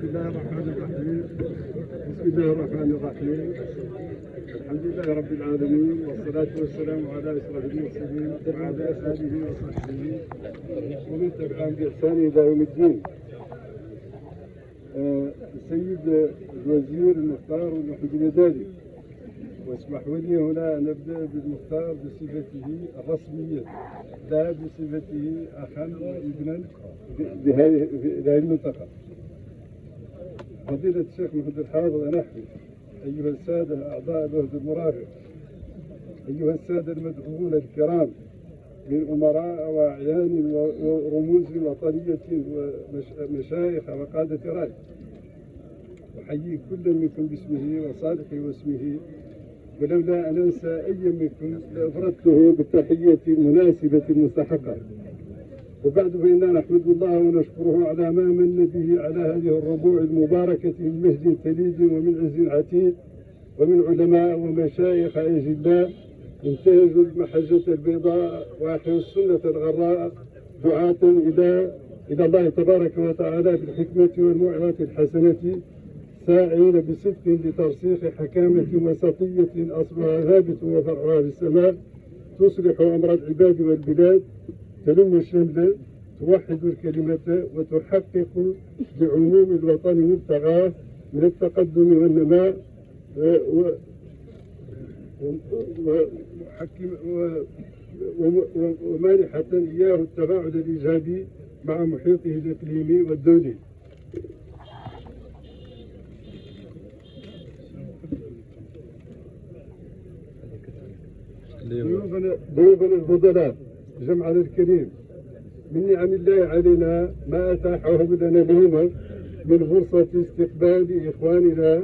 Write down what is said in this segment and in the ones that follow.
الله الرحمن الرحيم. بسم الله الرحمن الرحيم. الحمد لله رب العالمين، والصلاة والسلام على أشرف المرسلين وعلى آله وصحبه ومن تبعهم بإحسان إلى يوم الدين. السيد الوزير المختار والمحب ذلك، واسمحوا لي هنا أن أبدأ بالمختار بصفته الرسمية لا بصفته أخا وابنا لهذه المنطقة. فضيلة الشيخ محمد الحافظ نحوي، أيها السادة أعضاء الوفد المرافق، أيها السادة المدعوون الكرام من أمراء وأعيان ورموز وطنية ومشايخ وقادة رأي، أحيي كل منكم باسمه وصالح واسمه، ولولا أن أنسى أي منكم لأفردته بالتحية المناسبة المستحقة. وبعد فإنا نحمد الله ونشكره على ما من به على هذه الربوع المباركة من مجد تليد ومن عز عتيد، ومن علماء ومشايخ أجلاء انتهجوا المحجة البيضاء وأحيوا السنة الغراء، دعاة إلى الله تبارك وتعالى بالحكمة والموعظة الحسنة، ساعين بصدق لترسيخ حكامة وسطية أصلها ثابت وفرعها في السماء، تصلح أمر العباد والبلاد، تلم الشمل، توحد الكلمة، وتحقق بعموم الوطن مبتغاه من التقدم والنماء، ومانحة إياه التفاعل الإيجابي مع محيطه الإقليمي والدولي. ضيوفنا الفضلاء، جمعنا الكريم، من نعم الله علينا ما أتاحه لنا اليوم من فرصة استقبال إخواننا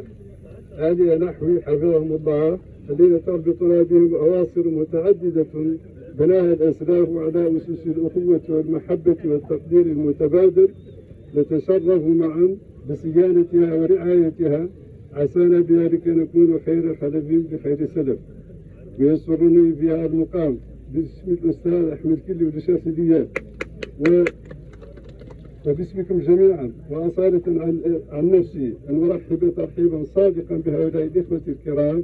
آل نحوي حفظهم الله، الذين تربطنا بهم أواصر متعددة بناها الأسلاف على أسس الأخوة والمحبة والتقدير المتبادل. نتشرف معا بصيانتها ورعايتها، عسانا بذلك نكون خير خلف بخير سلف. ويسرني في هذا المقام باسم الأستاذ أحمد كلي والشيخ دياب وباسمكم جميعا، وأصالة عن نفسي أن أرحب ترحيبا صادقا بهؤلاء الإخوة الكرام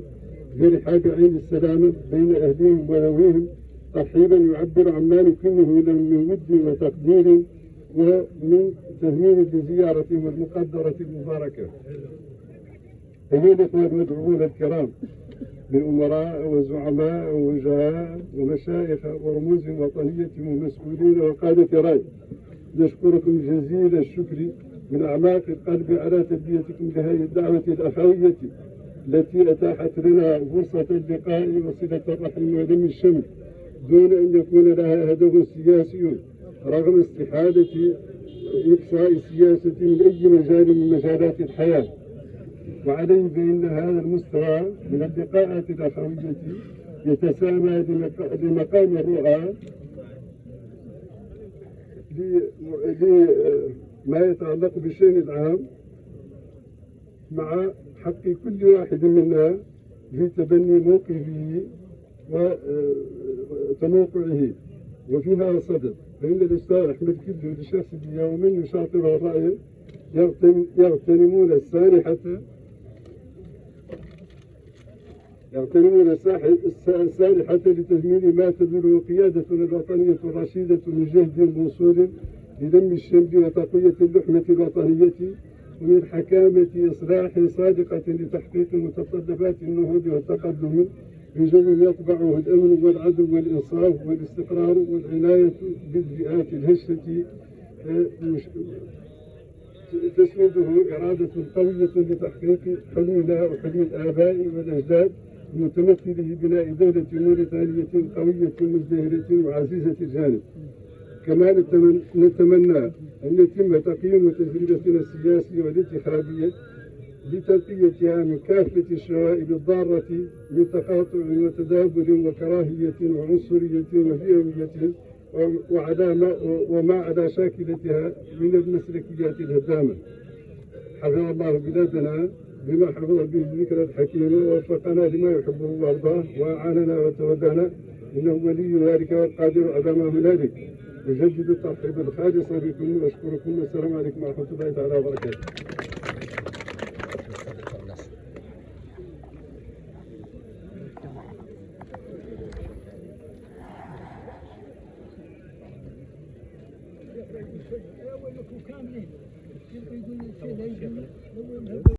في رحاب عين السلامة بين أهليهم وذويهم، ترحيبا يعبر عما نكنه لهم من ود وتقدير ومن تهمين لزيارتهم المقدرة المباركة. أيها الإخوة المدعوون الكرام من أمراء وزعماء ووجهاء ومشايخ ورموز وطنية ومسؤولين وقادة رأي، نشكركم جزيل الشكر من أعماق القلب على تلبيتكم لهذه الدعوة الأخوية التي أتاحت لنا فرصة اللقاء وصلة الرحم ولم الشمل دون أن يكون لها هدف سياسي، رغم استحالة إقصاء السياسة من أي مجال من مجالات الحياة. وعليه فإن هذا المستوى من اللقاءات الأخوية يتسامى لمقام الرؤى لما يتعلق بالشأن العام مع حق كل واحد منا في تبني موقفه وتموقعه. وفي هذا الصدد فإن الأستاذ أحمد كلي والشيخ سيدي ومن يشاطر الرأي يغتنمون السانحة لتثمين ما تبذله قيادتنا الوطنية الرشيدة من جهد موصول للم الشمل وتقوية اللحمة الوطنية، ومن حكامة إصلاح صادقة لتحقيق متطلبات النهوض والتقدم في جو يطبعه الأمن والعدل والإنصاف والاستقرار والعناية بالفئات الهشة، تسنده إرادة قوية لتحقيق حلمنا وحلم الآباء والأجداد، المتمثل في بناء دولة موريتانية قوية مزدهرة وعزيزة الجانب. كما نتمنى أن يتم تقييم تجربتنا السياسية والانتخابية لتنقيتها من كافة الشوائب الضارة من تقاطع وتدابر وكراهية وعنصرية وفئوية وما على شاكلتها من المسلكيات الهدامة. حفظ الله بلادنا بما حفظ به الذكر الحكيم، ووفقنا لما يحبه ويرضاه، وأعاننا وتولانا، إنه ولي ذلك والقادر على ما هنالك. أجدد الترحيب الخالص بكم وأشكركم، والسلام عليكم ورحمة الله تعالى وبركاته. كاملين يقول شيء لا يقول